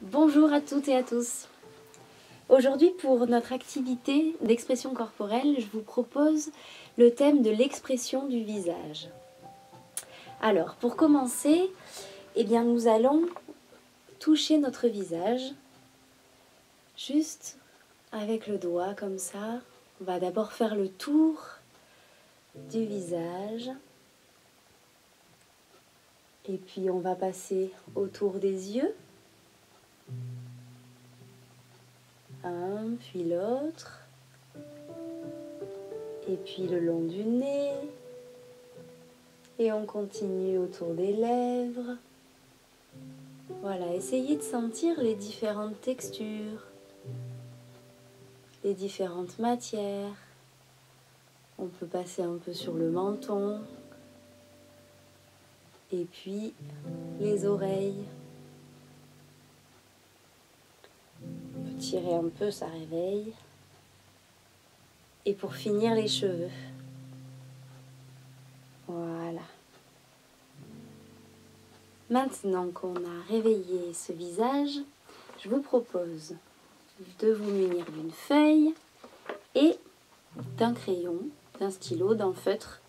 Bonjour à toutes et à tous. Aujourd'hui, pour notre activité d'expression corporelle, je vous propose le thème de l'expression du visage. Alors, pour commencer, nous allons toucher notre visage juste avec le doigt comme ça. On va d'abord faire le tour du visage. Et puis on va passer autour des yeux. Un, puis l'autre. Et puis le long du nez. Et on continue autour des lèvres. Voilà, essayez de sentir les différentes textures, les différentes matières. On peut passer un peu sur le menton. Et puis les oreilles. On peut tirer un peu, ça réveille. Et pour finir, les cheveux. Voilà. Maintenant qu'on a réveillé ce visage, je vous propose de vous munir d'une feuille et d'un crayon, d'un stylo, d'un feutre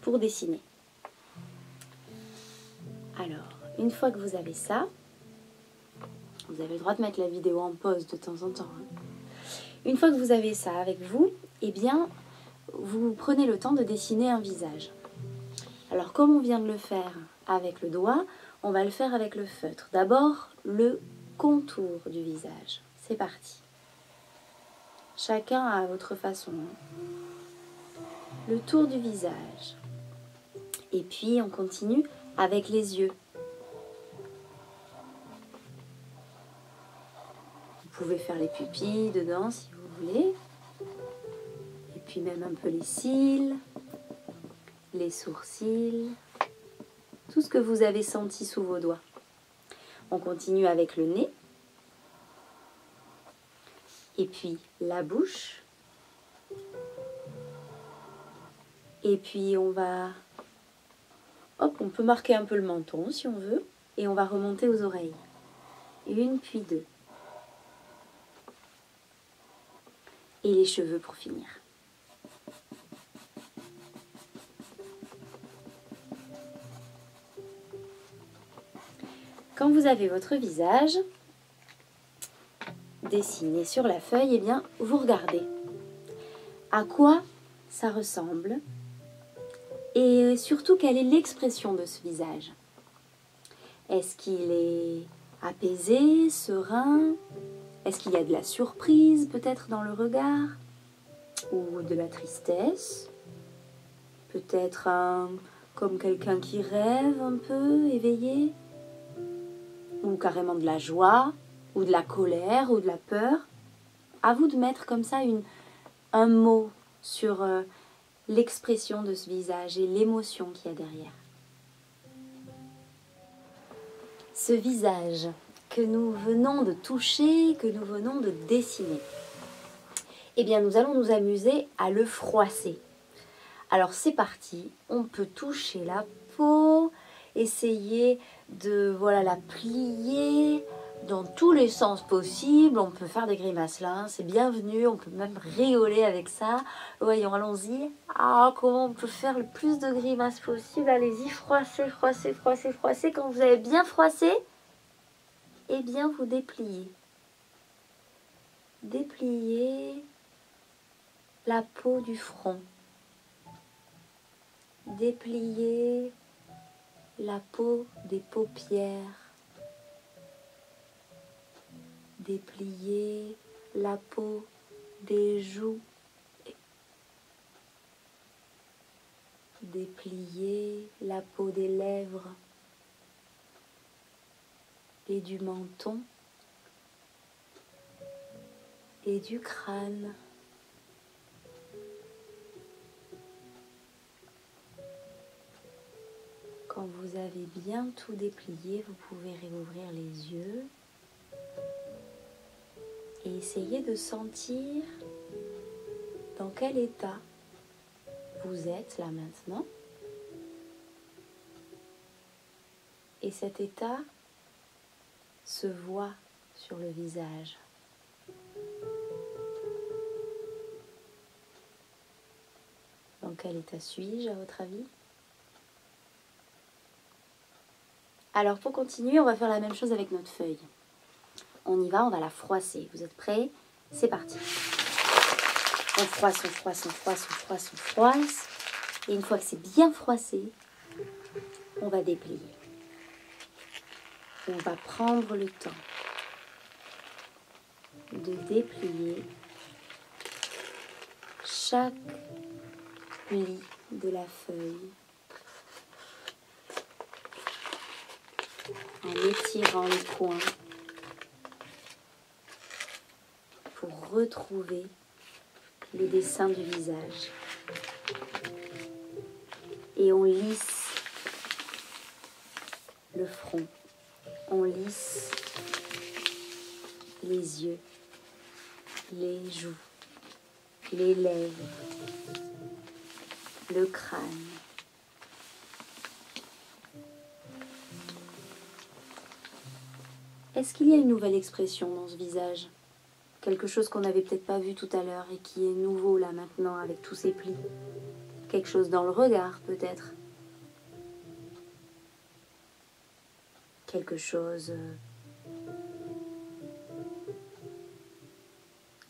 pour dessiner. Alors, une fois que vous avez ça, vous avez le droit de mettre la vidéo en pause de temps en temps. Une fois que vous avez ça avec vous, vous prenez le temps de dessiner un visage. Alors, comme on vient de le faire avec le doigt, on va le faire avec le feutre. D'abord, le contour du visage. C'est parti. Chacun à votre façon. Le tour du visage. Et puis, on continue avec les yeux. Vous pouvez faire les pupilles dedans si vous voulez. Et puis même un peu les cils, les sourcils, tout ce que vous avez senti sous vos doigts. On continue avec le nez. Et puis la bouche. Et puis on peut marquer un peu le menton si on veut. Et on va remonter aux oreilles. Une puis deux. Et les cheveux pour finir. Quand vous avez votre visage dessiné sur la feuille, vous regardez à quoi ça ressemble et surtout quelle est l'expression de ce visage. Est-ce qu'il est apaisé, serein? Est-ce qu'il y a de la surprise peut-être dans le regard? Ou de la tristesse? Peut-être comme quelqu'un qui rêve un peu, éveillé? Ou carrément de la joie, ou de la colère, ou de la peur? À vous de mettre comme ça un mot sur l'expression de ce visage et l'émotion qu'il y a derrière. Ce visage que nous venons de toucher, que nous venons de dessiner, nous allons nous amuser à le froisser. Alors c'est parti, on peut toucher la peau, essayer de la plier dans tous les sens possibles. On peut faire des grimaces là, c'est bienvenu, on peut même rigoler avec ça. Voyons, allons-y. Comment on peut faire le plus de grimaces possible? Allez-y, froissez, froissez, froissez, froissez. Quand vous avez bien froissé, vous dépliez. Dépliez la peau du front. Dépliez la peau des paupières. Dépliez la peau des joues. Dépliez la peau des lèvres et du menton et du crâne. Quand vous avez bien tout déplié, vous pouvez réouvrir les yeux et essayer de sentir dans quel état vous êtes là maintenant. Et cet état se voit sur le visage. Dans quel état suis-je à votre avis? Alors pour continuer, on va faire la même chose avec notre feuille. On y va, on va la froisser. Vous êtes prêts? C'est parti. On froisse, on froisse, on froisse, on froisse, on froisse. Et une fois que c'est bien froissé, on va déplier. On va prendre le temps de déplier chaque pli de la feuille en étirant les coins pour retrouver le dessin du visage. Et on lisse le front, on lisse les yeux, les joues, les lèvres, le crâne. Est-ce qu'il y a une nouvelle expression dans ce visage? Quelque chose qu'on n'avait peut-être pas vu tout à l'heure et qui est nouveau là maintenant avec tous ces plis? Quelque chose dans le regard peut-être? Quelque chose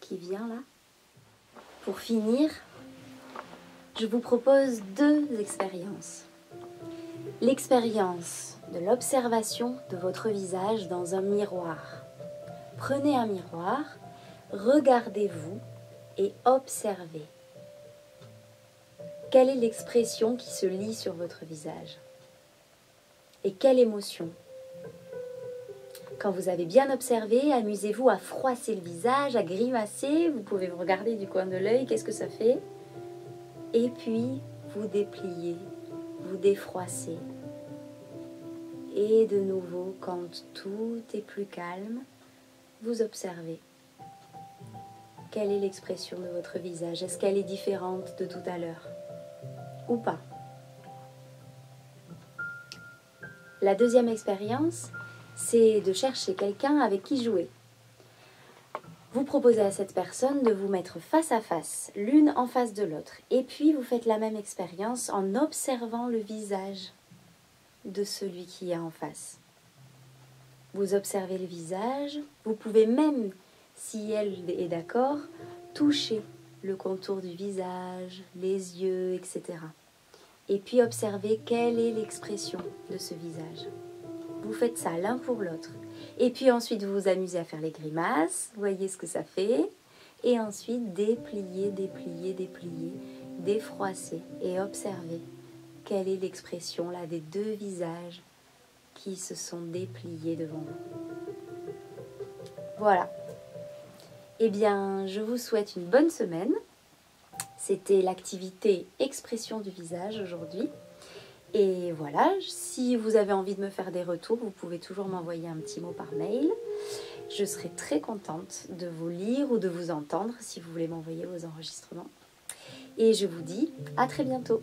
qui vient là? Pour finir, je vous propose 2 expériences. L'expérience de l'observation de votre visage dans un miroir. Prenez un miroir, regardez-vous et observez. Quelle est l'expression qui se lit sur votre visage? Et quelle émotion? Quand vous avez bien observé, amusez-vous à froisser le visage, à grimacer. Vous pouvez vous regarder du coin de l'œil, qu'est-ce que ça fait? Et puis, vous dépliez, vous défroissez. Et de nouveau, quand tout est plus calme, vous observez. Quelle est l'expression de votre visage? Est-ce qu'elle est différente de tout à l'heure? Ou pas? La deuxième expérience, c'est de chercher quelqu'un avec qui jouer. Vous proposez à cette personne de vous mettre face à face, l'une en face de l'autre. Et puis, vous faites la même expérience en observant le visage de celui qui est en face. Vous observez le visage. Vous pouvez même, si elle est d'accord, toucher le contour du visage, les yeux, etc. Et puis, observez quelle est l'expression de ce visage. Vous faites ça l'un pour l'autre. Et puis ensuite, vous vous amusez à faire les grimaces. Voyez ce que ça fait. Et ensuite, dépliez, dépliez, dépliez, défroissez et observez quelle est l'expression là des 2 visages qui se sont dépliés devant vous. Voilà. Eh bien, je vous souhaite une bonne semaine. C'était l'activité expression du visage aujourd'hui. Et voilà, si vous avez envie de me faire des retours, vous pouvez toujours m'envoyer un petit mot par mail. Je serai très contente de vous lire ou de vous entendre si vous voulez m'envoyer vos enregistrements. Et je vous dis à très bientôt.